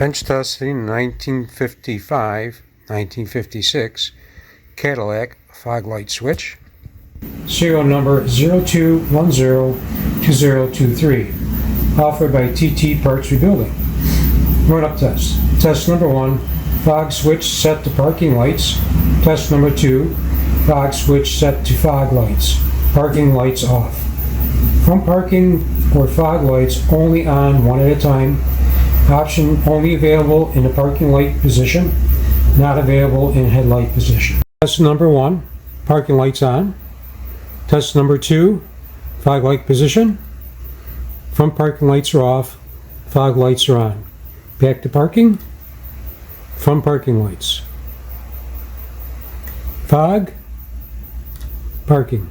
Bench testing 1955-1956 Cadillac fog light switch. Serial number 02102023, offered by TT Parts Rebuilding. Run-up test. Test number 1, fog switch set to parking lights. Test number 2, fog switch set to fog lights. Parking lights off. Front parking or fog lights only on one at a time. Option only available in the parking light position, not available in headlight position. Test number 1, parking lights on. Test number 2, fog light position. Front parking lights are off, fog lights are on. Back to parking. Front parking lights. Fog. Parking.